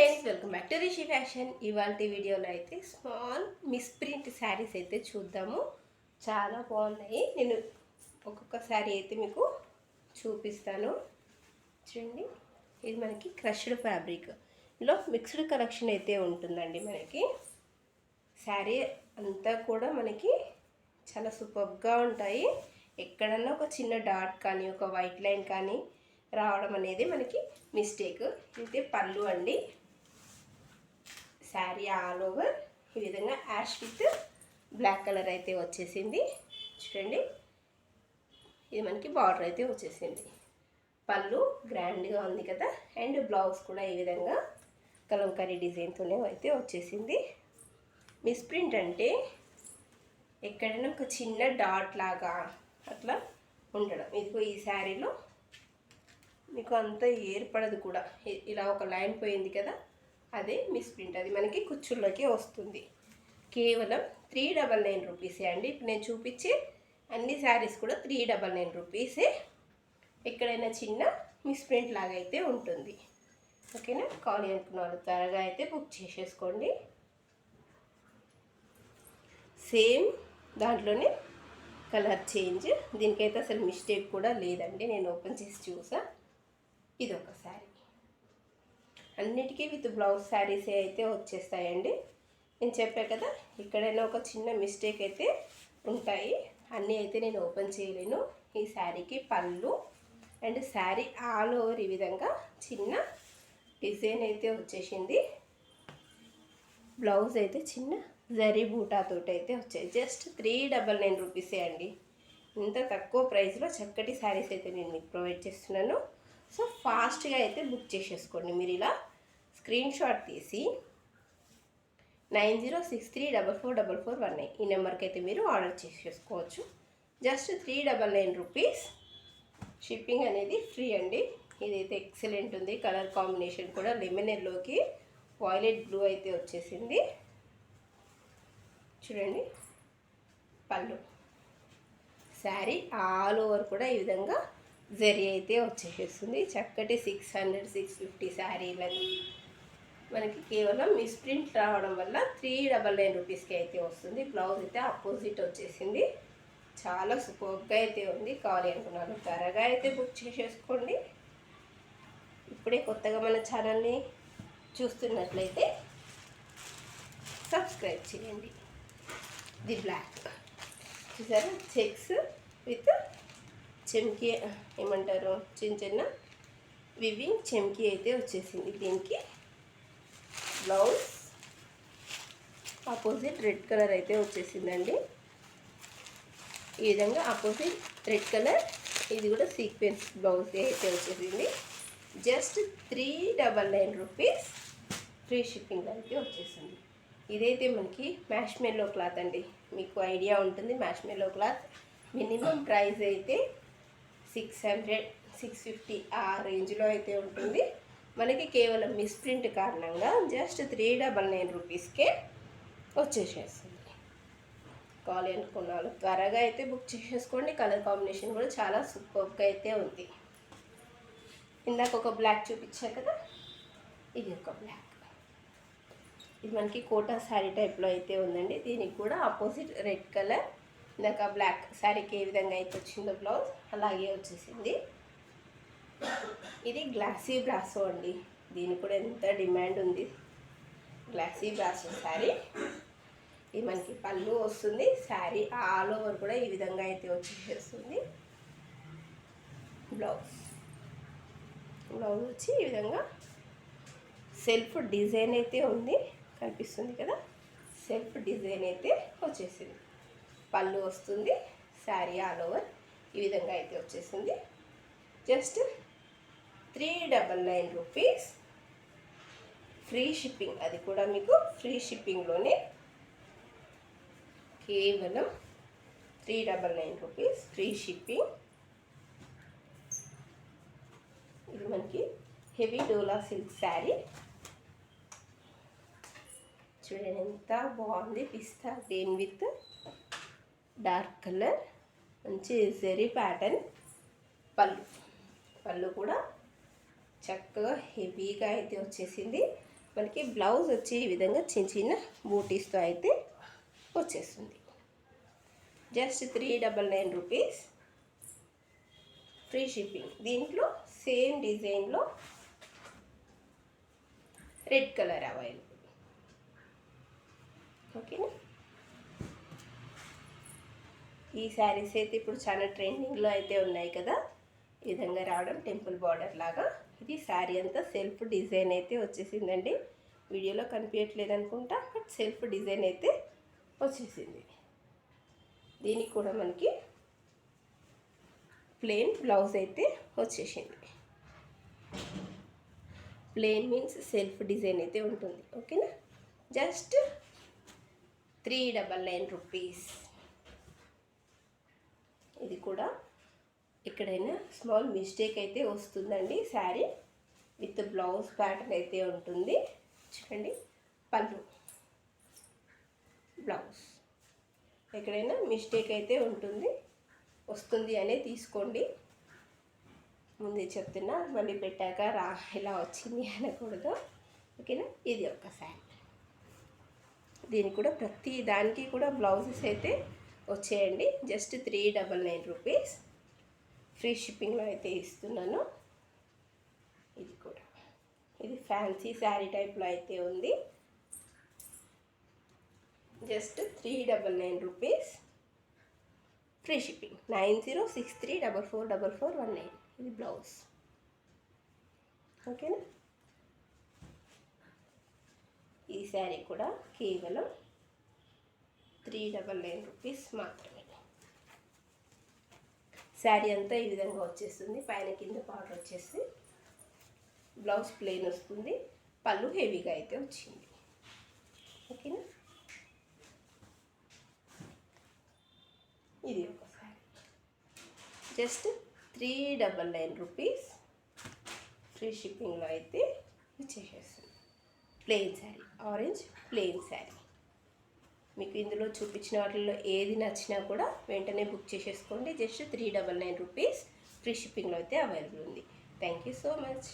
Friends, welcome back to Rishi fashion. ఇవాళ వీడియోలో అయితే స్మాల్ మిస్ప్రింట్ శారీస్ అయితే చూద్దాము. చాలా బాగున్నాయి. నేను ఒక్కొక్క శారీ అయితే మీకు చూపిస్తాను. చూడండి, ఇది మనకి క్రష్డ్ ఫ్యాబ్రిక్ లో మిక్స్డ్ కలెక్షన్ అయితే ఉంటుందండి. మనకి శారీ అంతా కూడా మనకి చాలా సూపర్గా ఉంటాయి. ఎక్కడన్నా ఒక చిన్న డాట్ కానీ ఒక వైట్ లైన్ కానీ రావడం అనేది మనకి మిస్టేక్. ఇది పళ్ళు అండి. శారీ ఆల్ ఓవర్ ఈ విధంగా యాష్ విత్ బ్లాక్ కలర్ అయితే వచ్చేసింది. చూడండి, ఇది మనకి బార్డర్ అయితే వచ్చేసింది. పళ్ళు గ్రాండ్గా ఉంది కదా. అండ్ బ్లౌజ్ కూడా ఈ విధంగా కలంకారీ డిజైన్తోనే అయితే వచ్చేసింది. మిస్ప్రింట్ అంటే ఎక్కడైనా ఒక చిన్న డాట్ లాగా అట్లా ఉండడం. ఇదిగో ఈ శారీలో మీకు అంత ఏర్పడదు కూడా. ఇలా ఒక లైన్ పోయింది కదా, అదే మిస్ప్రింట్. అది మనకి కుచ్చుల్లోకి వస్తుంది. కేవలం 399 రూపీసే అండి. ఇప్పుడు నేను చూపించే అన్ని శారీస్ కూడా 399 రూపీసే. ఎక్కడైనా చిన్న మిస్ప్రింట్ లాగా అయితే ఉంటుంది. ఓకేనా? కావాలి అనుకున్న వాళ్ళు త్వరగా అయితే బుక్ చేసేసుకోండి. శారీ దాంట్లోనే కలర్ చేంజ్. దీనికైతే అసలు మిస్టేక్ కూడా లేదండి. నేను ఓపెన్ చేసి చూసా. ఇది ఒక శారీ. అన్నిటికీ విత్ బ్లౌజ్ శారీస్ అయితే వచ్చేస్తాయండి. నేను చెప్పా కదా, ఎక్కడైనా ఒక చిన్న మిస్టేక్ అయితే ఉంటాయి. అన్నీ అయితే నేను ఓపెన్ చేయలేను. ఈ శారీకి పళ్ళు అండ్ శారీ ఆల్ ఓవర్ ఈ విధంగా చిన్న డిజైన్ అయితే వచ్చేసింది. బ్లౌజ్ అయితే చిన్న జరీ బూటాతోటి అయితే వచ్చాయి. జస్ట్ 399 రూపీసే అండి. ఇంత తక్కువ ప్రైస్లో చక్కటి శారీస్ అయితే నేను మీకు ప్రొవైడ్ చేస్తున్నాను. సో ఫాస్ట్గా అయితే బుక్ చేసేసుకోండి. మీరు ఇలా స్క్రీన్ షాట్ తీసి 9063444419 ఈ నెంబర్కి అయితే మీరు ఆర్డర్ చేసేసుకోవచ్చు. Just 399 rupees. షిప్పింగ్ అనేది ఫ్రీ అండి. ఇదైతే ఎక్సలెంట్ ఉంది. కలర్ కాంబినేషన్ కూడా లెమన్ ఎల్లోకి వాయిలెట్ బ్లూ అయితే వచ్చేసింది. చూడండి, పళ్ళు. శారీ ఆల్ ఓవర్ కూడా ఈ విధంగా జరీ అయితే వచ్చేసేస్తుంది. చక్కటి 600-650 శారీలను మనకి కేవలం మిస్ప్రింట్ రావడం వల్ల 399 రూపీస్కి అయితే వస్తుంది. బ్లౌజ్ అయితే అపోజిట్ వచ్చేసింది. చాలా సూపర్గా అయితే ఉంది. కావాలి అనుకున్నాను త్వరగా అయితే బుక్ చేసేసుకోండి. ఇప్పుడే కొత్తగా మన ఛానల్ని చూస్తున్నట్లయితే సబ్స్క్రైబ్ చేయండి. ది బ్లాక్ చూసారా, చెక్స్ విత్ చెమ్కీ ఏమంటారు, చిన్న చిన్న వివింగ్ చెమ్కీ అయితే వచ్చేసింది. దీనికి బ్లౌజ్ ఆపోజిట్ రెడ్ కలర్ అయితే వచ్చేసిందండి. ఈ విధంగా ఆపోజిట్ రెడ్ కలర్, ఇది కూడా సీక్వెన్స్ బ్లౌజ్ అయితే వచ్చేసింది. Just 399 rupees. ఫ్రీ షిప్పింగ్ అయితే వచ్చేసింది. ఇదైతే మనకి మ్యాష్ మెల్లో క్లాత్ అండి. మీకు ఐడియా ఉంటుంది. మ్యాష్ మెల్లో క్లాత్ మినిమం ప్రైస్ అయితే 600-650 ఆ రేంజ్లో అయితే ఉంటుంది. మనకి కేవలం మిస్ప్రింట్ కారణంగా జస్ట్ 399 రూపీస్కే వచ్చేసేస్తుంది. కావాలి అనుకున్న వాళ్ళు త్వరగా అయితే బుక్ చేసేసుకోండి. కలర్ కాంబినేషన్ కూడా చాలా సూపర్గా అయితే ఉంది. ఇందాక ఒక బ్లాక్ చూపించా కదా, ఇది ఒక బ్లాక్. ఇది మనకి కోటా శారీ టైప్లో అయితే ఉందండి. దీనికి కూడా ఆపోజిట్ రెడ్ కలర్. ఇందాక బ్లాక్ శారీకి ఏ విధంగా అయితే వచ్చిందో బ్లౌజ్ అలాగే వచ్చేసింది. ఇది గ్లాసీ బ్రాసో అండి. దీనికి కూడా ఎంత డిమాండ్ ఉంది. Glossy brasso sari. ఇది మనకి పళ్ళు వస్తుంది. శారీ ఆల్ ఓవర్ కూడా ఈ విధంగా అయితే వచ్చేస్తుంది. బ్లౌజ్ వచ్చి ఈ విధంగా సెల్ఫ్ డిజైన్ అయితే ఉంది. కనిపిస్తుంది కదా, సెల్ఫ్ డిజైన్ అయితే వచ్చేసింది. పళ్ళు వస్తుంది. శారీ ఆల్ ఓవర్ ఈ విధంగా అయితే వచ్చేసింది. Just 399 rupees. ఫ్రీ షిప్పింగ్, అది కూడా మీకు ఫ్రీ షిప్పింగ్లోనే. కేవలం 399 రూపీస్ ఫ్రీ షిప్పింగ్. ఇది మనకి హెవీ డోలా సిల్క్ శారీ. చూడండి ఎంత బాగుంది. పిస్తా గ్రీన్ విత్ డార్క్ కలర్, మంచి జరీ ప్యాటర్న్. పళ్ళు కూడా చక్కగా హెవీగా అయితే వచ్చేసింది. మనకి బ్లౌజ్ వచ్చి ఈ విధంగా చిన్న చిన్న బూటీస్తో అయితే వచ్చేస్తుంది. Just 399 rupees, free shipping. దీంట్లో సేమ్ డిజైన్లో రెడ్ కలర్ అవైలబుల్. ఓకేనా. ఈ శారీస్ అయితే ఇప్పుడు చాలా ట్రెండింగ్లో అయితే ఉన్నాయి కదా. ఈ విధంగా రావడం టెంపుల్ బార్డర్ లాగా. ఇది శారీ అంతా సెల్ఫ్ డిజైన్ అయితే వచ్చేసిందండి. వీడియోలో కనిపించట్లేదు అనుకుంటా, బట్ సెల్ఫ్ డిజైన్ అయితే వచ్చేసింది. దీనికి కూడా మనకి ప్లెయిన్ బ్లౌజ్ అయితే వచ్చేసింది. ప్లెయిన్ మీన్స్ సెల్ఫ్ డిజైన్ అయితే ఉంటుంది. ఓకేనా. Just 399 rupees. ఇది కూడా ఎక్కడైనా స్మాల్ మిస్టేక్ అయితే వస్తుందండి. శారీ విత్ బ్లౌజ్ ప్యాటర్న్ అయితే ఉంటుంది. చూడండి, పళ్ళు, బ్లౌజ్ ఎక్కడైనా మిస్టేక్ అయితే వస్తుంది అనే తీసుకోండి. ముందే చెప్తున్నా, మళ్ళీ పెట్టాక ఇలా వచ్చింది అనకూడదు. ఓకేనా. ఇది ఒక శారీ. దీనికి కూడా ప్రతి దానికి కూడా బ్లౌజెస్ అయితే వచ్చేయండి. జస్ట్ 399 రూపీస్, ఫ్రీ షిప్పింగ్లో అయితే ఇస్తున్నాను. ఇది కూడా ఇది ఫ్యాన్సీ శారీ టైప్లో అయితే ఉంది. Just 399 rupees, free shipping. 9063444419. ఇది బ్లౌజ్. ఓకేనా. ఈ శారీ కూడా కేవలం 399 రూపీస్ మాత్రమే. శారీ అంతా ఈ విధంగా వచ్చేస్తుంది. పైన కింద బార్డర్ వచ్చేసి బ్లౌజ్ ప్లెయిన్ వస్తుంది. పళ్ళు హెవీగా అయితే వచ్చింది. ఓకేనా. ఇది ఒక శారీ. జస్ట్ 399 రూపీస్, ఫ్రీ షిప్పింగ్లో అయితే ఇచ్చేసేస్తుంది. Plain sari, orange plain sari. మీకు ఇందులో చూపించిన వాటిల్లో ఏది నచ్చినా కూడా వెంటనే బుక్ చేసేసుకోండి. జస్ట్ 399 రూపీస్, ఫ్రీ షిప్పింగ్లో అయితే అవైలబుల్ ఉంది. Thank you so much.